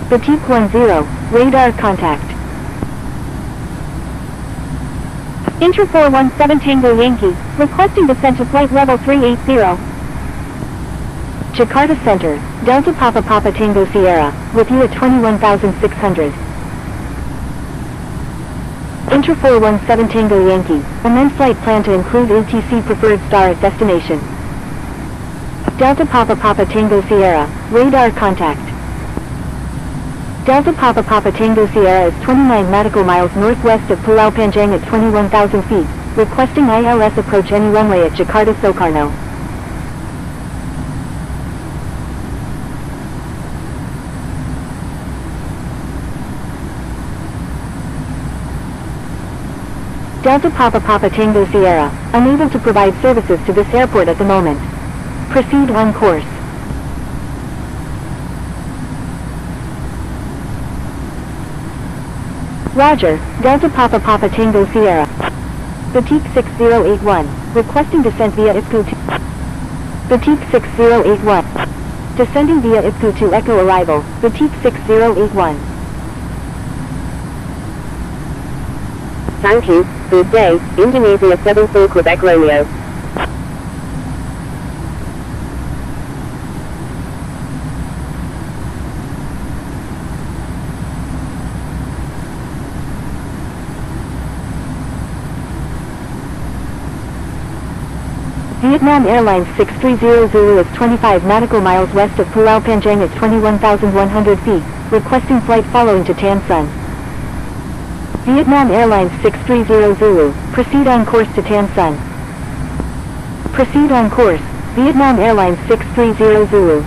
Batik 10, radar contact. Inter 417 Tango Yankee, requesting descent to flight level 380. Jakarta Center, Delta Papa Papa Tango Sierra, with you at 21,600. Inter 417 Tango Yankee, amend flight plan to include ATC preferred star at destination. Delta Papa Papa Tango Sierra, radar contact. Delta Papa Papa Tango Sierra is 29 nautical miles northwest of Pulau Panjang at 21,000 feet, requesting ILS approach any runway at Jakarta Soekarno. Delta Papa Papa Tango Sierra, unable to provide services to this airport at the moment. Proceed on course. Roger, Delta Papa Papa Tango Sierra. Batik 6081, requesting descent via IFCO to... Batik 6081. Descending via IFCO to Echo arrival, Batik 6081. Thank you, good day, Indonesia 74 Quebec Romeo. Vietnam Airlines 630 Zulu is 25 nautical miles west of Pulau Panjang at 21,100 feet, requesting flight following to Tan Son. Vietnam Airlines 630 Zulu, proceed on course to Tan Son. Proceed on course, Vietnam Airlines 630 Zulu.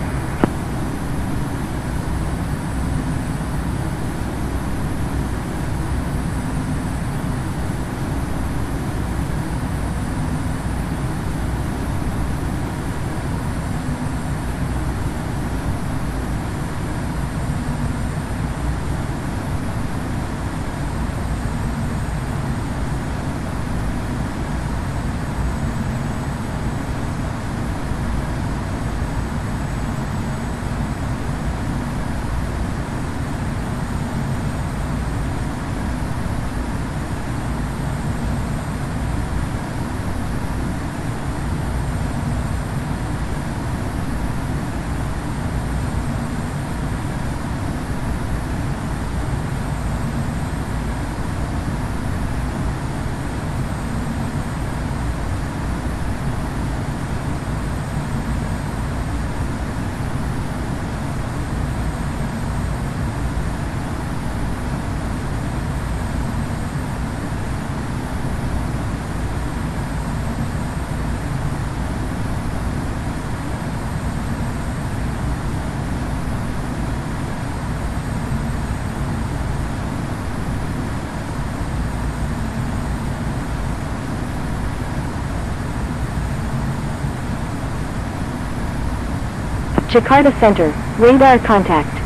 Jakarta Center, radar contact.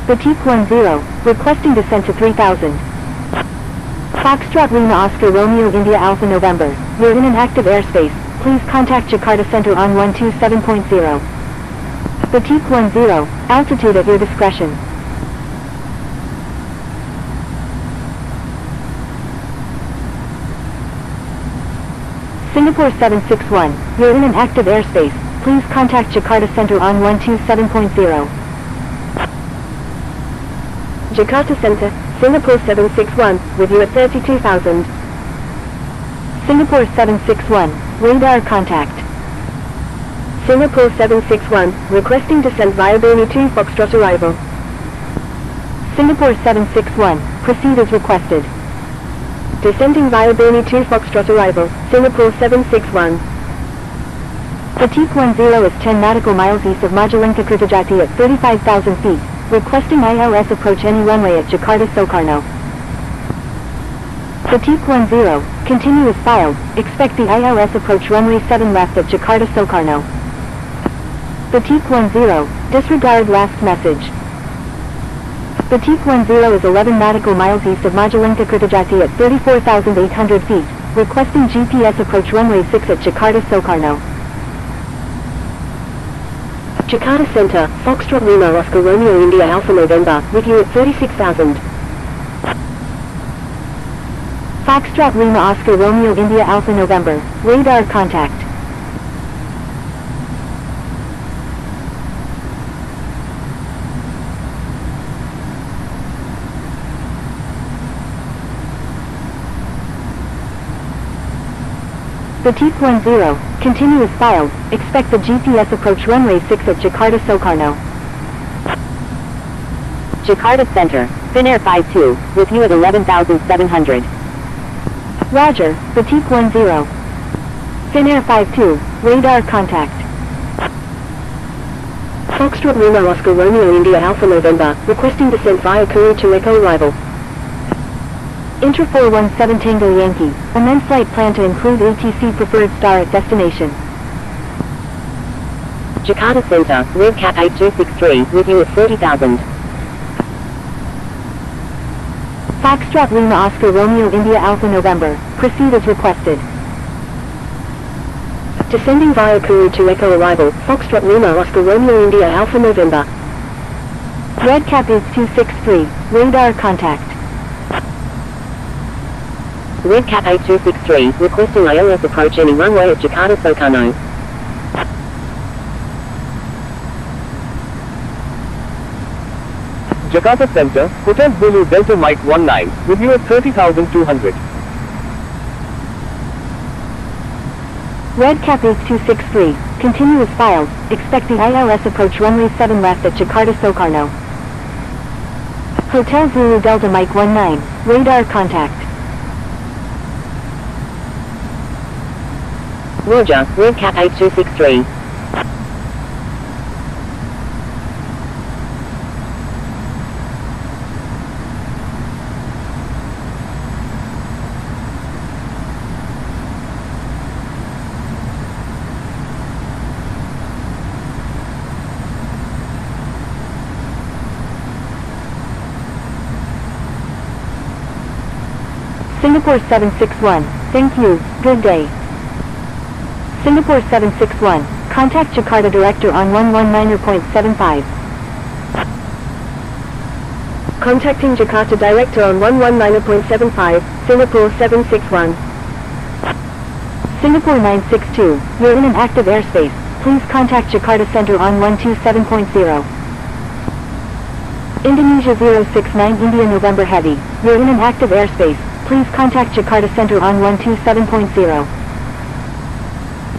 Batik 10, requesting descent to 3000. Foxtrot Lima Oscar Romeo India Alpha November, you're in an active airspace, please contact Jakarta Center on 127.0. Batik 10, altitude at your discretion. Singapore 761, you're in an active airspace, please contact Jakarta Center on 127.0. Jakarta Center, Singapore 761, with you at 32,000. Singapore 761, radar contact. Singapore 761, requesting descent via Bernie 2 Foxtrot arrival. Singapore 761, proceed as requested. Descending via Bernie 2 Foxtrot arrival, Singapore 761. Batik 10 is 10 nautical miles east of Majalengka Kertajati at 35,000 feet, requesting ILS approach any runway at Jakarta Soekarno. Batik 10, continue as filed, expect the ILS approach runway 7 left at Jakarta Soekarno. Batik 10, disregard last message. Batik 10 is 11 nautical miles east of Majalengka Kertajati at 34,800 feet, requesting GPS approach runway 6 at Jakarta Soekarno. Jakarta Center, Foxtrot Lima Oscar Romeo India Alpha November, with you at 36,000. Foxtrot Lima Oscar Romeo India Alpha November, radar contact. Batik 10, continue as filed, expect the GPS approach runway 6 at Jakarta Soekarno. Jakarta Center, Finnair 52, with you at 11,700. Roger, Batik 10. Finnair 52, radar contact. Foxtrot Lima Oscar Romeo India Alpha November, requesting descent via Korea to Echo arrival. Inter 417 Tango Yankee, amend flight plan to include ATC preferred star at destination. Jakarta Center, RevCat 8263, with you at 40,000. Foxtrot Lima Oscar Romeo India Alpha November, proceed as requested. Descending via Korea to Echo arrival, Foxtrot Lima Oscar Romeo India Alpha November. Redcap is 263, radar contact. RevCat 8263, requesting ILS approach any runway at Jakarta Soekarno. Jakarta Center, Hotel Zulu Delta Mike 19, with you at 30,200. Redcap is 263, continue as filed, expect the ILS approach runway 7 left at Jakarta Soekarno. Hotel Zulu Delta Mike 19, radar contact. Roger, RevCat 8263. Singapore 761, thank you, good day. Singapore 761, contact Jakarta Director on 119.75. Contacting Jakarta Director on 119.75, Singapore 761. Singapore 962, you're in an active airspace, please contact Jakarta Center on 127.0. Indonesia 069 India November Heavy, you're in an active airspace, please contact Jakarta Center on 127.0.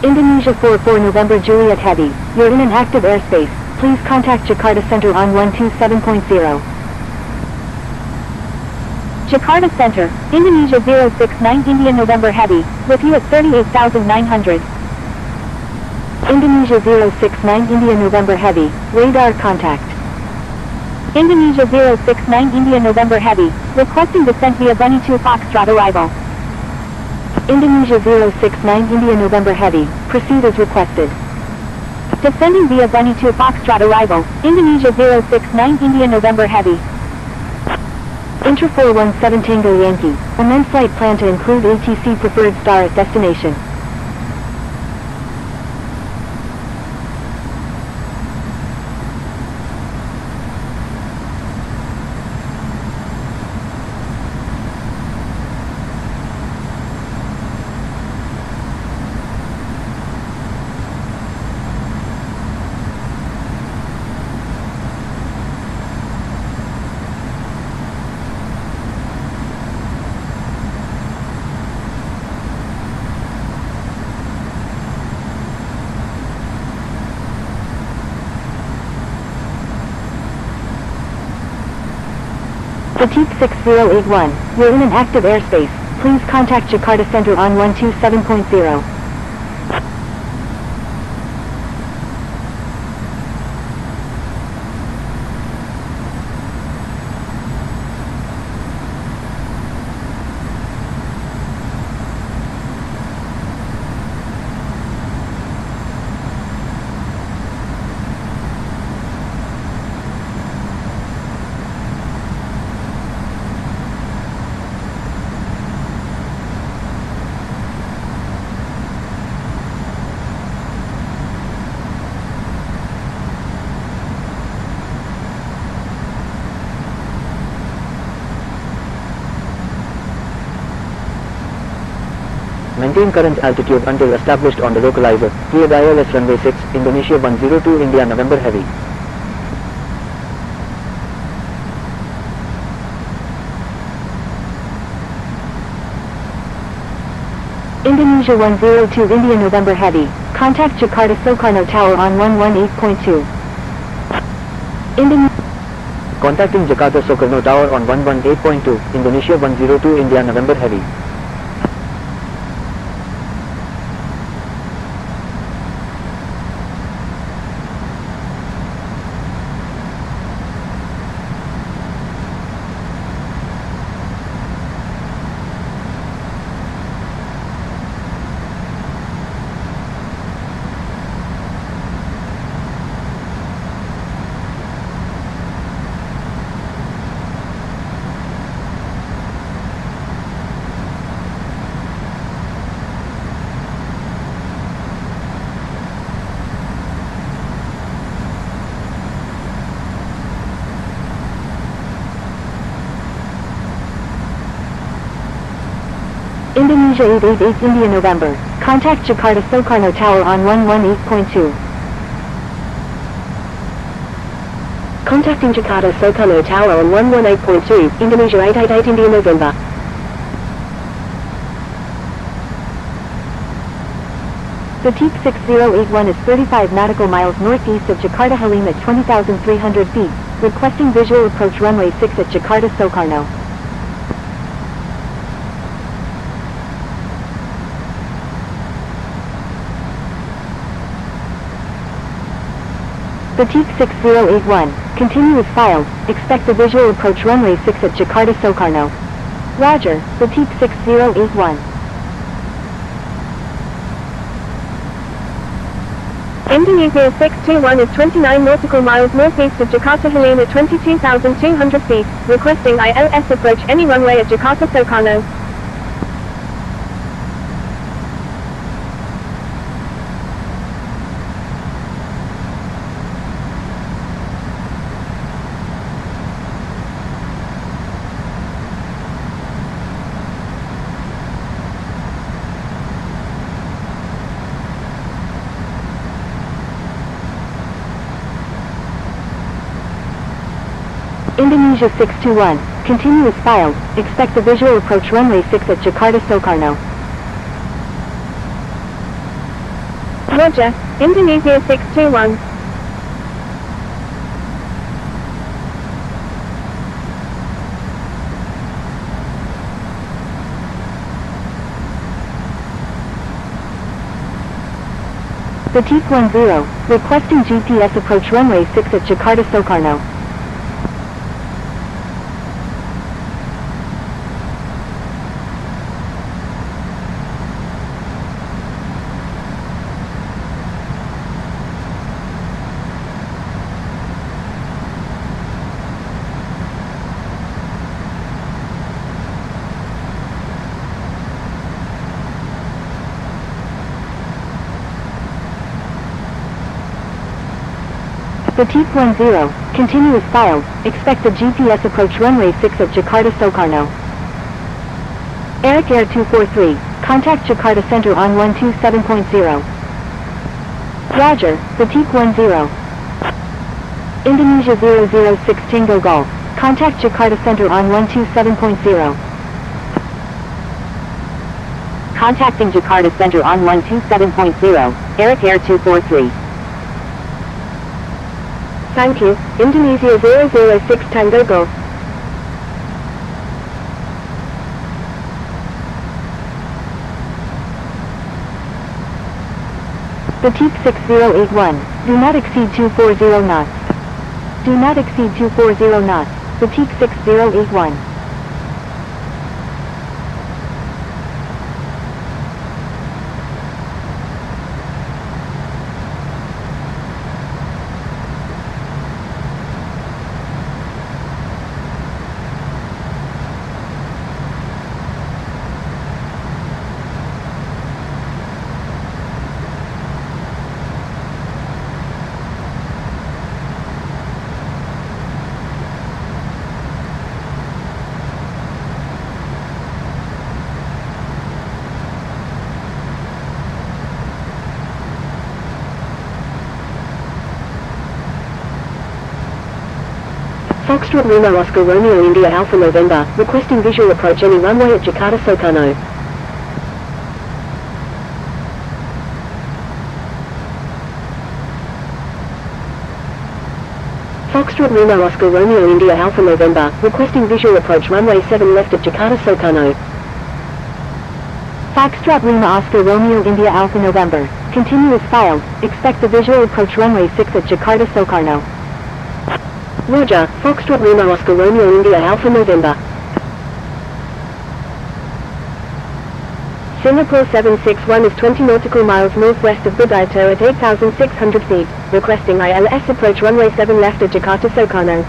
Indonesia 44 November Juliet Heavy, you're in an active airspace, please contact Jakarta Center on 127.0. Jakarta Center, Indonesia 069 India November Heavy, with you at 38,900. Indonesia 069 India November Heavy, radar contact. Indonesia 069 India November Heavy, requesting descent via Bunny 2 Foxtrot arrival. Indonesia 069 India November Heavy, proceed as requested. Descending via Bunny to Foxtrot arrival, Indonesia 069 India November Heavy. Intra 417 Tango Yankee, amend flight plan to include ATC preferred star at destination. Batik 6081, you're in an active airspace. Please contact Jakarta Center on 127.0. Maintain current altitude until established on the localizer. Cleared ILS runway 6, Indonesia 102 India November Heavy. Indonesia 102 India November Heavy, contact Jakarta Soekarno Tower on 118.2. Contacting Jakarta Soekarno Tower on 118.2, Indonesia 102 India November Heavy. Indonesia 888 India November, contact Jakarta Soekarno Tower on 118.2. Contacting Jakarta Soekarno Tower on 118.2, Indonesia 888 India November. Batik 6081 is 35 nautical miles northeast of Jakarta Halim at 20,300 feet, requesting visual approach runway 6 at Jakarta Soekarno. Batik 6081, continuous filed, expect the visual approach runway 6 at Jakarta Soekarno. Roger, Batik 6081. Indonesia 621 is 29 nautical miles northeast of Jakarta Halim at 22,200 feet, requesting ILS approach any runway at Jakarta Soekarno. Indonesia 621, continuous filed, expect the visual approach runway 6 at Jakarta Soekarno. Roger, Indonesia 621. Batik 10, requesting GPS approach runway 6 at Jakarta Soekarno. Batik 10, continuous file, expect the GPS approach runway 6 at Jakarta Soekarno. Eric Air 243, contact Jakarta Center on 127.0. Roger, Batik 10. Indonesia 006 Tango Golf, contact Jakarta Center on 127.0. Contacting Jakarta Center on 127.0, Eric Air 243. Thank you, Indonesia 006 Tango Golf. Batik 6081, do not exceed 240 knots. Do not exceed 240 knots, Batik 6081. Foxtrot Lima Oscar Romeo India Alpha November, requesting visual approach any runway at Jakarta Soekarno. Foxtrot Lima Oscar Romeo India Alpha November, requesting visual approach runway 7 left at Jakarta Soekarno. Foxtrot Lima Oscar Romeo India Alpha November, continuous file, expect the visual approach runway 6 at Jakarta Soekarno. Roger, Foxtrot Lima Oscar Romeo India Alpha November. Singapore 761 is 20 nautical miles northwest of Budayato at 8,600 feet, requesting ILS approach runway 7 left at Jakarta Soekarno.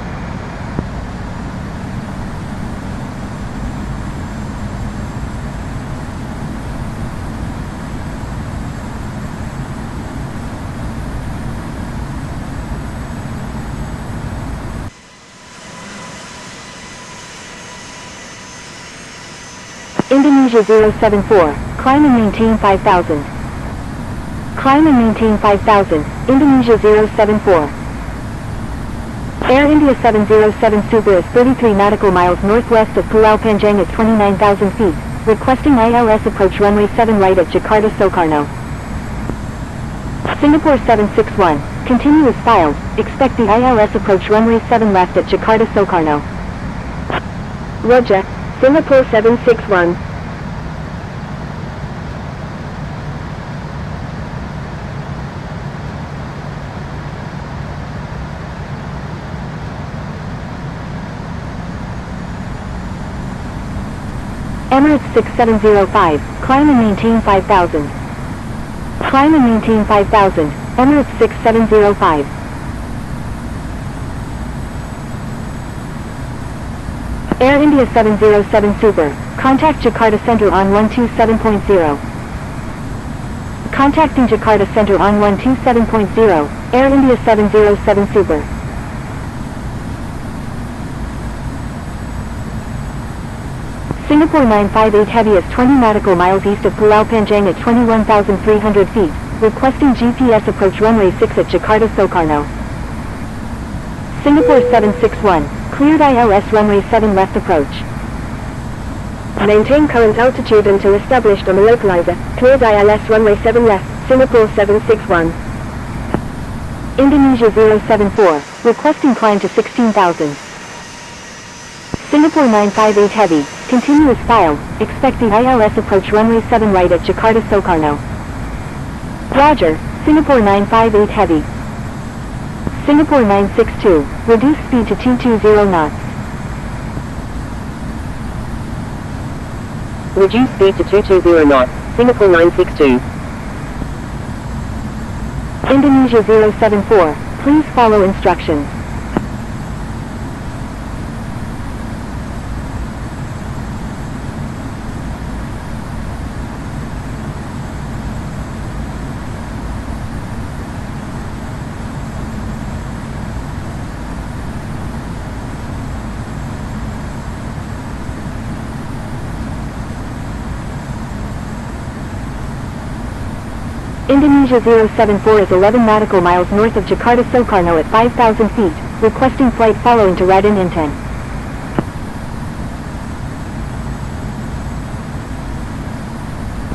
Indonesia 074, climb and maintain 5000. Climb and maintain 5000, Indonesia 074. Air India 707 Super is 33 nautical miles northwest of Pulau Panjang at 29,000 feet, requesting ILS approach runway 7 right at Jakarta Soekarno. Singapore 761, continuous file, expect the ILS approach runway 7 left at Jakarta Soekarno. Roger, Singapore 761. Emirates 6705, climb and maintain 5000. Climb and maintain 5000, Emirates 6705. Air India 707 Super, contact Jakarta Center on 127.0. Contacting Jakarta Center on 127.0, Air India 707 Super. Singapore 958 Heavy is 20 nautical miles east of Pulau Panjang at 21,300 feet, requesting GPS approach runway 6 at Jakarta Soekarno. Singapore 761, cleared ILS runway 7 left approach. Maintain current altitude until established on the localizer, cleared ILS runway 7 left, Singapore 761. Indonesia 074, requesting climb to 16,000. Singapore 958 Heavy, continuous file, expect the ILS approach runway 7 right at Jakarta Soekarno. Roger, Singapore 958 Heavy. Singapore 962, reduce speed to 220 knots. Reduce speed to 220 knots, Singapore 962. Indonesia 074, please follow instructions. Indonesia 074 is 11 nautical miles north of Jakarta Soekarno at 5,000 feet, requesting flight following to Raden Inten.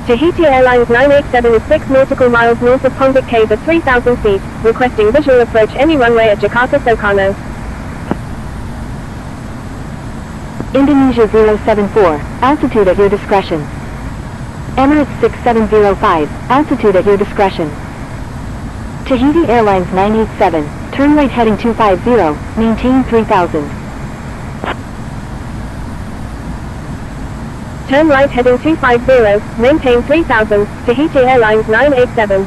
Tahiti Airlines 987 is 6 nautical miles north of Pontic Cave at 3,000 feet, requesting visual approach any runway at Jakarta Soekarno. Indonesia 074, altitude at your discretion. Emirates 6705, altitude at your discretion. Tahiti Airlines 987, turn right heading 250, maintain 3000. Turn right heading 250, maintain 3000, Tahiti Airlines 987.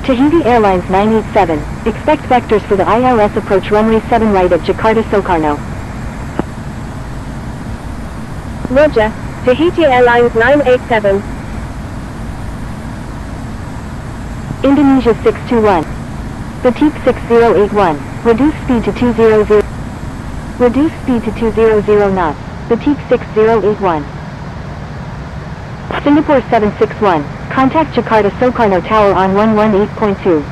Tahiti Airlines 987, expect vectors for the ILS approach runway 7 right at Jakarta Soekarno. Roger, Tahiti Airlines 987. Indonesia 621. Batik 6081, reduce speed to 200. Reduce speed to 200 knots, Batik 6081. Singapore 761, contact Jakarta Soekarno Tower on 118.2.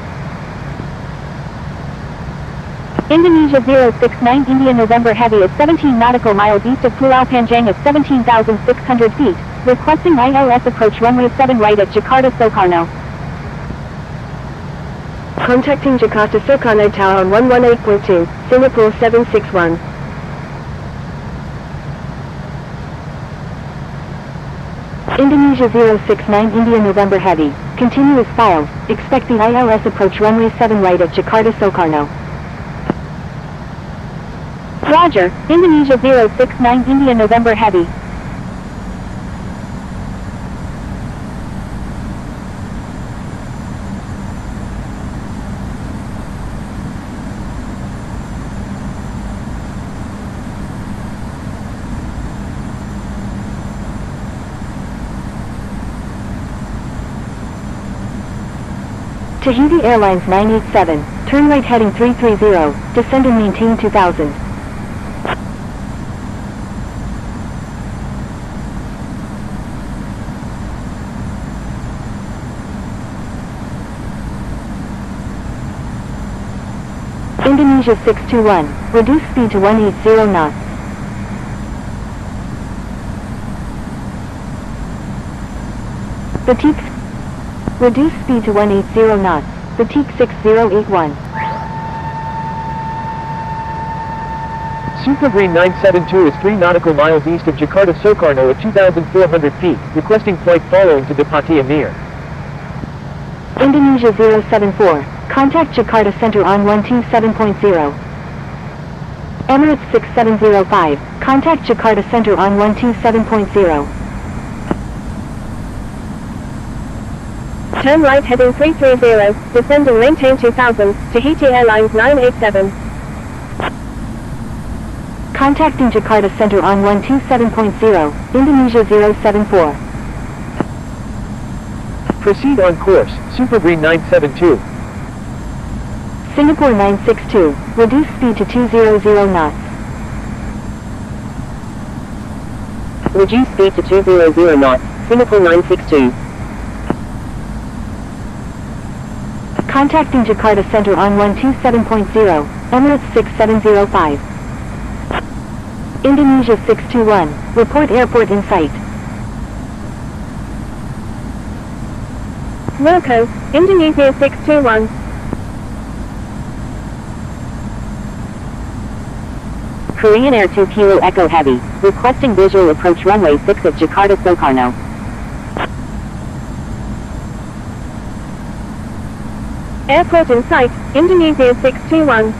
Indonesia 069 India November Heavy at 17 nautical miles east of Pulau Panjang at 17,600 feet, requesting ILS approach runway 7 right at Jakarta Soekarno. Contacting Jakarta Soekarno Tower on 118.2, Singapore 761. Indonesia 069 India November Heavy, continuous files, expect the ILS approach runway 7 right at Jakarta Soekarno. Roger, Indonesia 069 India November Heavy. Tahiti Airlines 987, turn right heading 330, descend and maintain 2000. Indonesia 621, reduce speed to 180 knots. Batik, reduce speed to 180 knots, Batik 6081. Supergreen 972 is 3 nautical miles east of Jakarta Soekarno at 2,400 feet, requesting flight following to Depati Amir. Indonesia 074, contact Jakarta Center on 127.0. Emirates 6705, contact Jakarta Center on 127.0. Turn right heading 330, descend and maintain 2000, Tahiti Airlines 987. Contacting Jakarta Center on 127.0, Indonesia 074. Proceed on course, Supergreen 972. Singapore 962, reduce speed to 200 knots. Reduce speed to 200 knots, Singapore 962. Contacting Jakarta Center on 127.0, Emirates 6705. Indonesia 621, report airport in sight. Wilco, Indonesia 621. Korean Air 2 Kilo Echo Heavy, requesting visual approach runway 6 at Jakarta Soekarno. Airport in sight, Indonesia 621.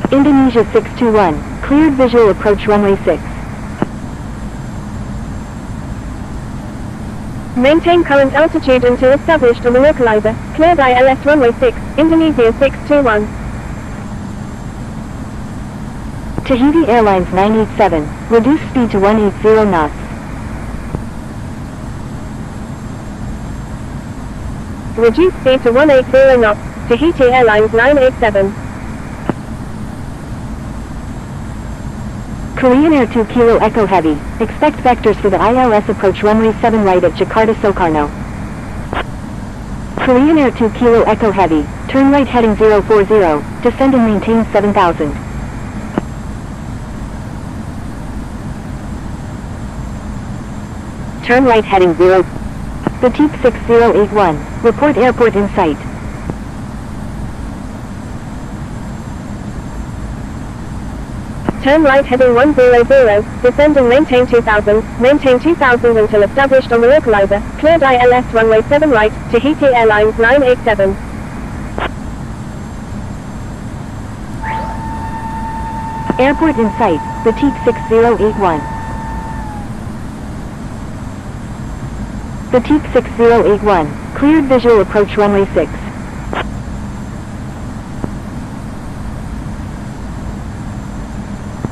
Indonesia 621, cleared visual approach runway 6. Maintain current altitude until established on the localizer, cleared ILS runway 6, Indonesia 621. Tahiti Airlines 987, reduce speed to 180 knots. Reduce speed to 180 knots, Tahiti Airlines 987. Korean Air 2 Kilo Echo Heavy, expect vectors for the ILS approach runway 7 right at Jakarta Soekarno. Korean Air 2 Kilo Echo Heavy, turn right heading 040, descend and maintain 7000. Turn right heading 0. Batik 6081, report airport in sight. Turn right heading 100, descend and maintain 2000, maintain 2000 until established on the localizer, cleared ILS runway 7 right, Tahiti Airlines 987. Airport in sight, Batik 6081. Batik 6081, cleared visual approach runway 6.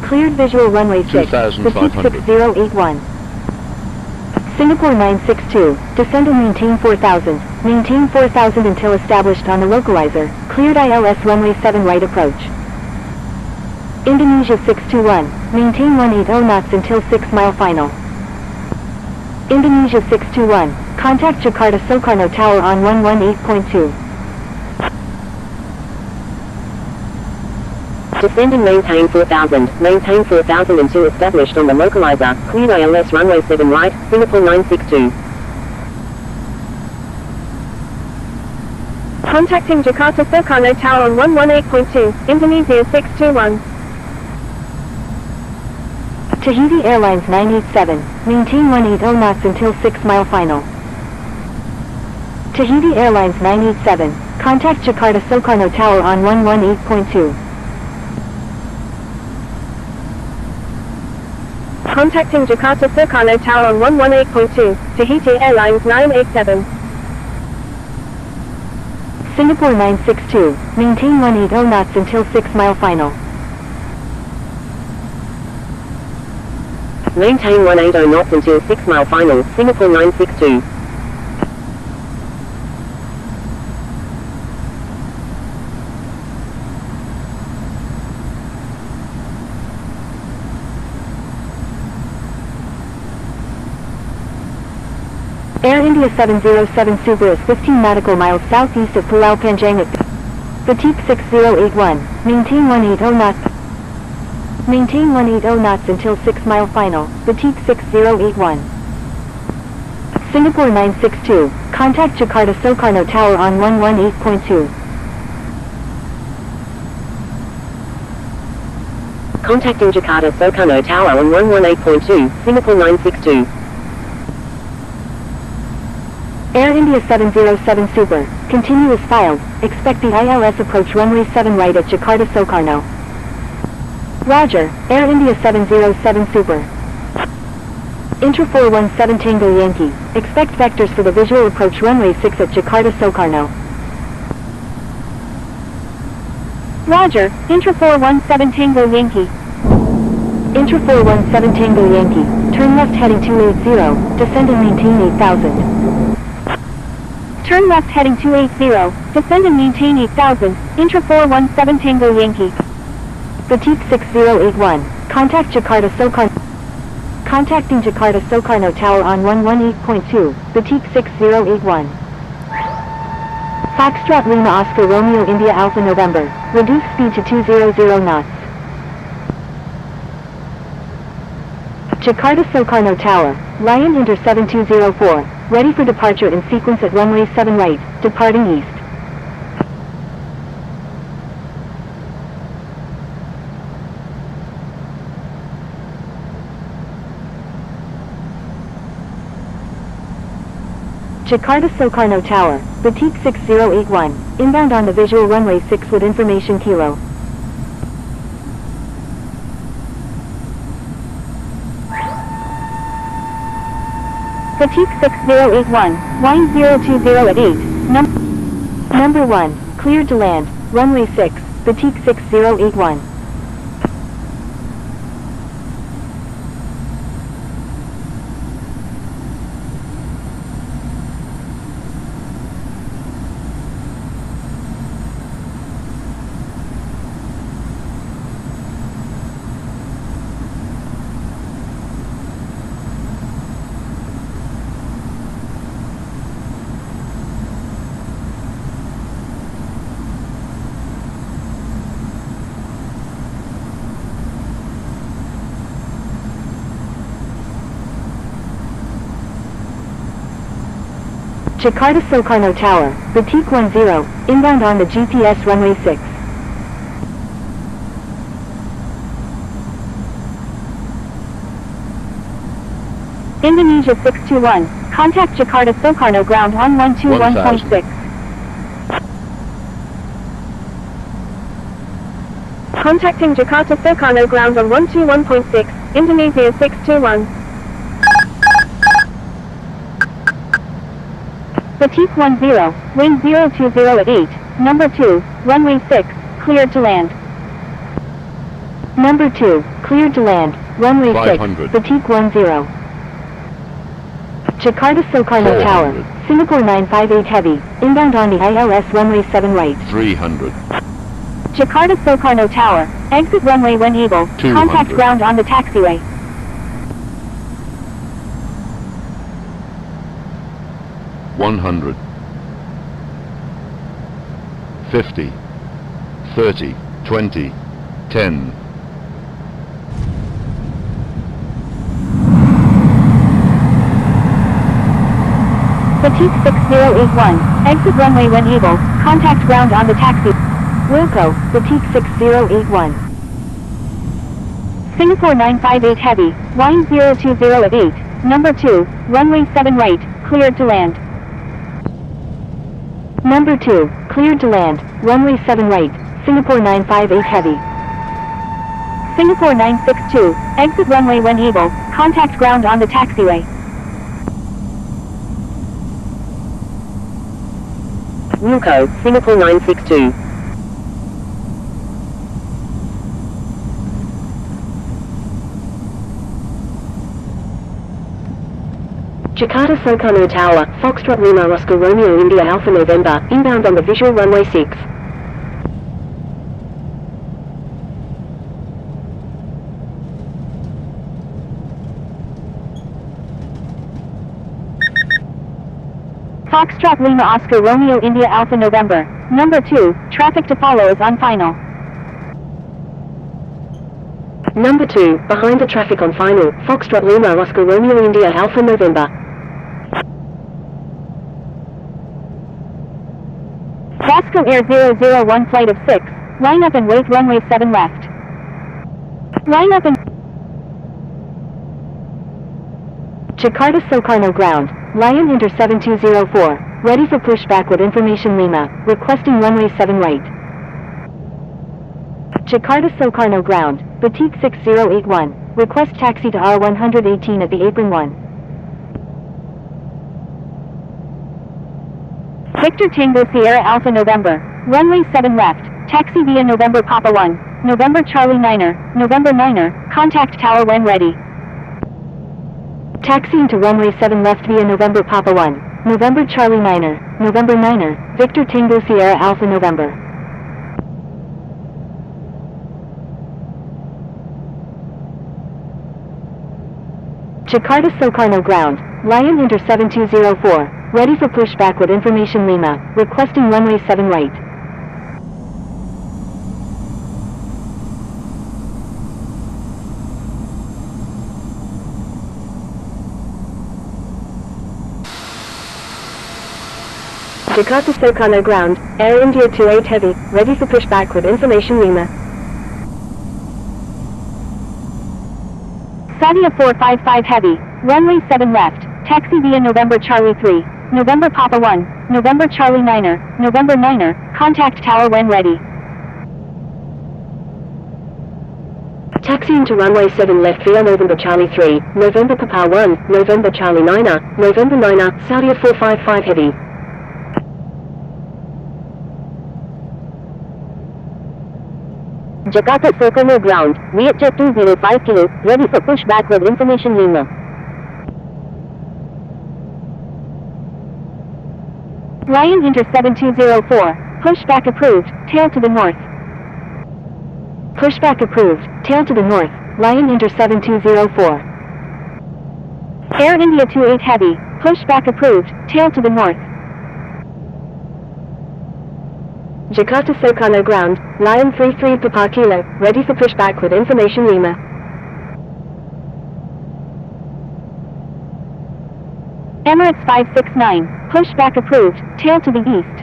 Cleared visual runway 6, Batik 6081. Singapore 962, descend and maintain 4000, maintain 4000 until established on the localizer, cleared ILS runway 7 right approach. Indonesia 621, maintain 180 knots until 6 mile final. Indonesia 621, contact Jakarta Soekarno Tower on 118.2. Descend and maintain 4000, maintain 4000 until established on the localizer, cleared ILS runway 7 right, Singapore 962. Contacting Jakarta Soekarno Tower on 118.2, Indonesia 621. Tahiti Airlines 987, maintain 180 knots until 6 mile final. Tahiti Airlines 987, contact Jakarta Soekarno Tower on 118.2. Contacting Jakarta Soekarno Tower on 118.2, Tahiti Airlines 987. Singapore 962, maintain 180 knots until 6 mile final. Maintain 180 knots until 6 mile final, Singapore 962. Air India 707 Super is 15 nautical miles southeast of Pulau Panjang at Batik 6081, maintain 180 knots. Maintain 180 knots until 6 mile final, Batik 6081. Singapore 962, contact Jakarta Soekarno Tower on 118.2. Contacting Jakarta Soekarno Tower on 118.2, Singapore 962. Air India 707 Super, continuous filed, expect the ILS approach runway 7 right at Jakarta Soekarno. Roger, Air India 707 Super. Intra 417 Tango Yankee, expect vectors for the visual approach runway 6 at Jakarta Soekarno. Roger, Intra 417 Tango Yankee. Intra 417 Tango Yankee, turn left heading 280, descend and maintain 8000. Turn left heading 280, descend and maintain 8000, Intra 417 Tango Yankee. Batik 6081, contact Jakarta Soekarno. Contacting Jakarta Soekarno Tower on 118.2, Batik 6081. Foxtrot Lima Oscar Romeo India Alpha November, reduce speed to 200 knots. Jakarta Soekarno Tower, Lion Inter 7204, ready for departure in sequence at runway 7 right, departing east. Jakarta Soekarno Tower, Batik 6081, inbound on the visual runway 6 with information kilo. Batik 6081, wind 020 at 8, Number 1, cleared to land, runway 6, Batik 6081. Jakarta Soekarno Tower, Batik 10, inbound on the GPS runway 6. Indonesia 621, contact Jakarta Soekarno ground on 121.6. Contacting Jakarta Soekarno ground on 121.6, Indonesia 621. Batik 10, wind 020 at 8, number 2, runway 6, cleared to land. Number 2, cleared to land, runway 6, 500. Batik 10. Jakarta Soekarno Tower, 400. Singapore 958 heavy, inbound on the ILS runway 7 right. 300. Jakarta Soekarno Tower, exit runway when able, 200. contact ground on the taxiway. 100. 50. 30. 20. 10. Batik 6081, exit runway when able, contact ground on the taxi. Wilco, Batik 6081. Singapore 958 heavy, wind 020 at 8, number 2, runway 7 right, cleared to land. Number 2, cleared to land, runway 7 right, Singapore 958 heavy. Singapore 962, exit runway when able, contact ground on the taxiway. Wilco, Singapore 962. Jakarta Soekarno Tower, Foxtrot Lima Oscar Romeo India Alpha November, inbound on the visual runway 6. Foxtrot Lima Oscar Romeo India Alpha November, number 2, traffic to follow is on final. Number 2, behind the traffic on final, Foxtrot Lima Oscar Romeo India Alpha November. Vasco Air 001 flight of 6, line up and wait runway 7 left. Line up and... Jakarta Soekarno ground, Lion Inter 7204, ready for pushback with information Lima, requesting runway 7 right. Jakarta Soekarno ground, Batik 6081, request taxi to R118 at the apron 1. Victor Tango Sierra Alpha November, runway 7 left, taxi via November Papa 1, November Charlie Niner, November Niner, contact tower when ready. Taxiing to runway 7 left via November Papa 1, November Charlie Niner, November Niner, Victor Tango Sierra Alpha November. Jakarta Soekarno ground, Lion Inter 7204, ready for pushback with information Lima, requesting runway 7 right. Jakarta Soekarno ground, Air India 28 heavy, ready for pushback with information Lima. Sadia 455 heavy, runway 7 left, taxi via November Charlie 3, November Papa 1, November Charlie Niner, November Niner, contact tower when ready. Taxiing to runway 7 left via November Charlie 3, November Papa 1, November Charlie Niner, November Niner, Sadia 455 heavy. Jakarta Soekarno ground, Vietjet 205 kilo, ready for pushback with information Lima. Lion Inter 7204, pushback approved, tail to the north. Pushback approved, tail to the north, Lion Inter 7204. Air India 28 heavy, pushback approved, tail to the north. Jakarta Soekarno ground, Lion 33 Papa Kilo, ready for pushback with information Lima. Emirates 569, pushback approved, tail to the east.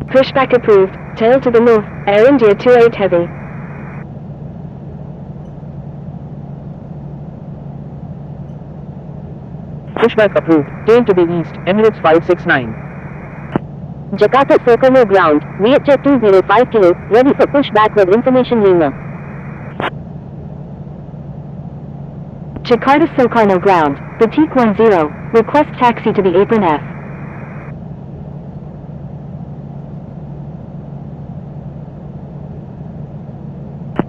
Pushback approved, tail to the north, Air India 28 Heavy. Pushback approved, tail to the east, Emirates 569. Jakarta Circle no ground, Vietjet 205 kilo, ready for pushback with information Lima. Jakarta Soekarno ground, Batik 10, request taxi to the apron F.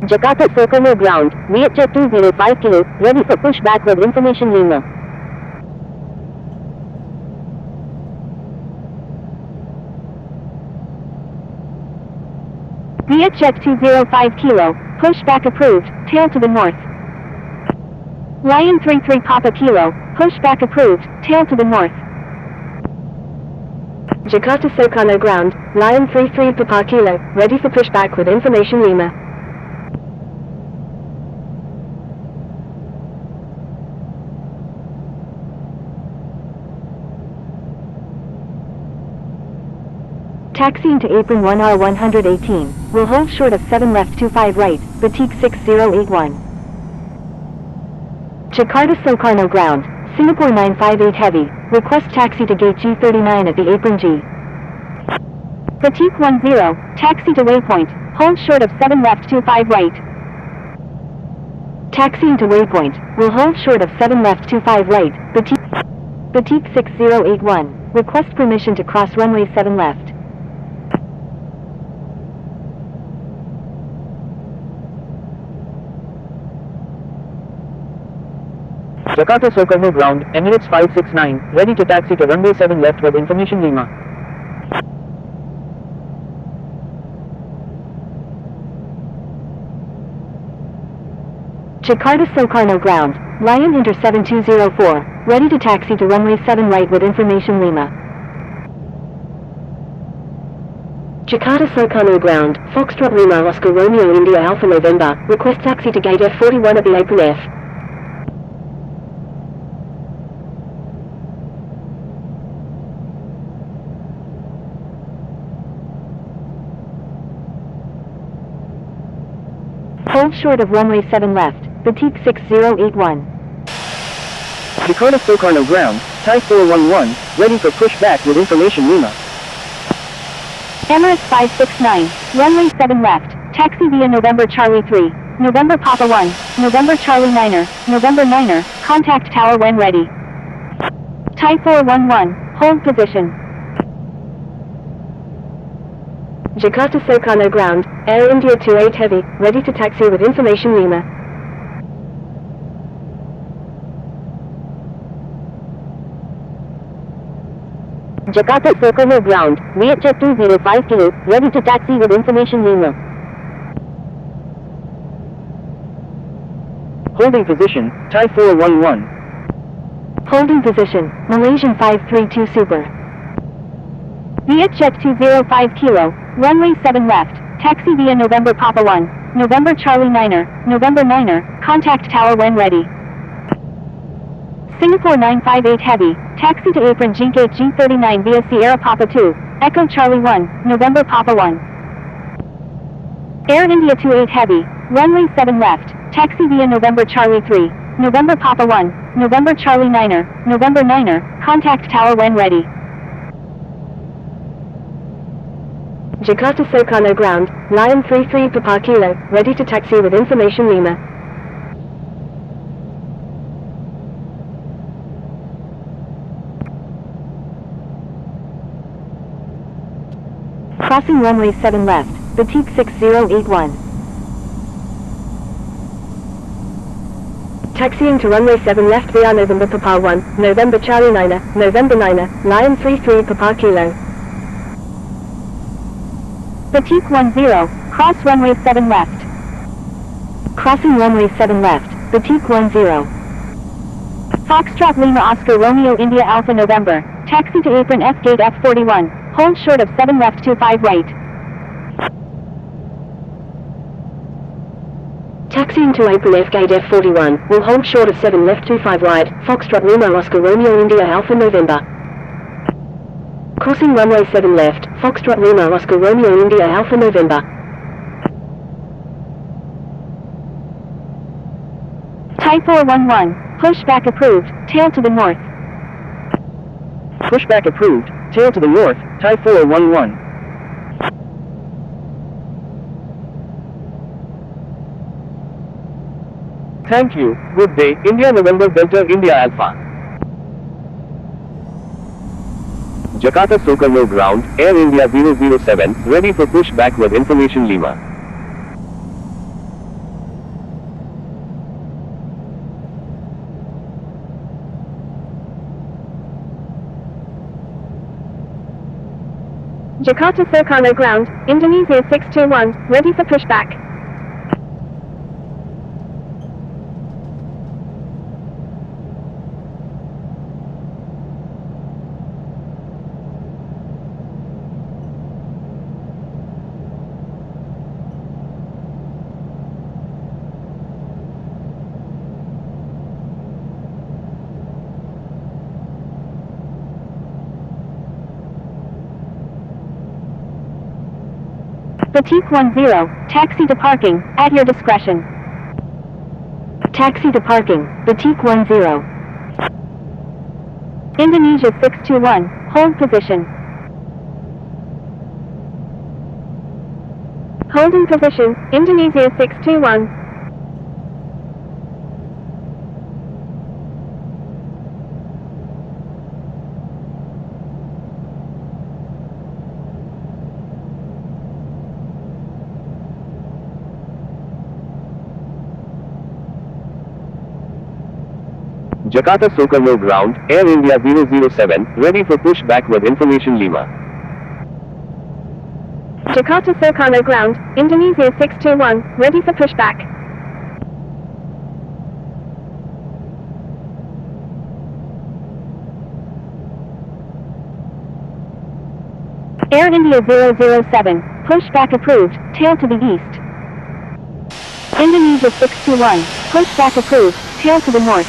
Jakarta Circle no ground, Vietjet 205 kilo, ready for pushback with information Lima. Vietjet 205 kilo, pushback approved, tail to the north. Lion 33 Papa kilo, pushback approved, tail to the north. Jakarta Soekarno ground, Lion 33 Papa kilo, ready for pushback with information Lima. Taxiing to apron 1R 118, will hold short of 7 left 25 right, Batik 6081. Jakarta Soekarno ground, Singapore 958 heavy, request taxi to gate G39 at the apron G. Batik 10, taxi to waypoint, hold short of 7 left 25 right. Taxiing to waypoint, will hold short of 7 left 25 right, Batik 6081, request permission to cross runway 7 left. Jakarta Soekarno ground, Emirates 569, ready to taxi to runway 7 left with information Lima. Jakarta Soekarno ground, Lion Inter 7204, ready to taxi to runway 7 right with information Lima. Jakarta Soekarno ground, Foxtrot Lima Oscar Romeo India Alpha November, request taxi to gate F41 at the apron F. Hold short of runway 7 left, Batik 6081. Jakarta Soekarno ground, Thai 411, ready for pushback with information Lima. Emirates 569, runway 7 left, taxi via November Charlie 3, November Papa 1, November Charlie 9er, November 9er, contact tower when ready. Thai 411, hold position. Jakarta Soekarno ground, Air India 28 heavy, ready to taxi with information Lima. Jakarta Circle no ground, Vietjet 205 kilo, ready to taxi with information Lima. Holding position, Thai 411. Holding position, Malaysian 532 Super. Vietjet 205 kilo, runway 7 left, taxi via November Papa 1, November Charlie 9er, November 9er, contact tower when ready. Singapore 958 heavy, taxi to apron G gate G39 via Sierra Papa 2, Echo Charlie 1, November Papa 1. Air India 28 heavy, runway 7 left, taxi via November Charlie 3, November Papa 1, November Charlie 9er, November 9er, contact tower when ready. Jakarta Soekarno ground, Lion 33 Papa kilo, ready to taxi with information Lima. Crossing runway 7 left, Batik 6081. Taxiing to runway 7 left via November Papa 1, November Charlie 9er, November 9er, Lion 33 Papa kilo. Batik 10, cross runway 7 left. Crossing runway 7 left, Batik 10. Foxtrot Lima Oscar Romeo India Alpha November, taxi to apron F gate F41, hold short of 7 left 25 right. Taxi Taxiing to April F gate F41, will hold short of 7 left 25 right, Foxtrot Lima Oscar Romeo India Alpha November. Crossing runway 7 left, Foxtrot Lima Oscar Romeo India Alpha November. Type 411, pushback approved, tail to the north. Pushback approved, tail to the north, Thai 411. Thank you. Good day. India November Delta India Alpha. Jakarta Soekarno ground, Air India 007, ready for pushback with information Lima. Jakarta Soekarno ground, Indonesia 621, ready for pushback. Batik 10, taxi to parking, at your discretion. Taxi to parking, Batik 10. Indonesia 621, hold position. Holding position, Indonesia 621. Jakarta Soekarno ground, Air India 007, ready for pushback with information Lima. Jakarta Soekarno ground, Indonesia 621, ready for pushback. Air India 007, pushback approved, tail to the east. Indonesia 621, pushback approved, tail to the north.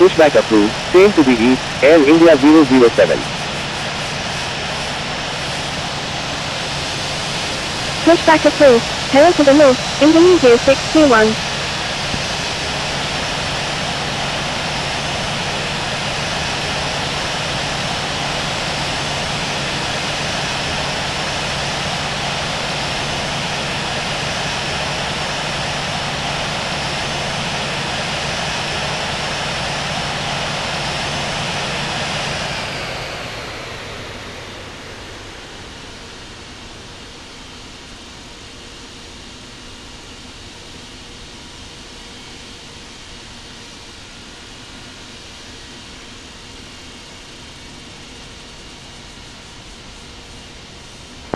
Pushback approved, tail to the east, Air India 007. Pushback approved, tail to the north, Indonesia 621.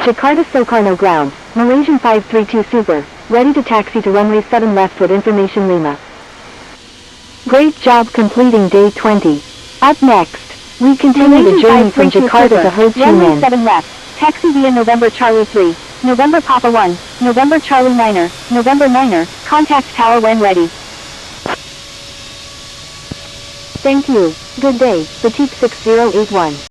Jakarta Soekarno ground, Malaysian 532 Super, ready to taxi to runway 7 left with information Lima. Great job completing day 20. Up next, we continue the journey from Jakarta to Ho Chi Runway Minh. 7 left, taxi via November Charlie 3, November Papa 1, November Charlie Niner, November Niner, contact tower when ready. Thank you. Good day, Batik 6081.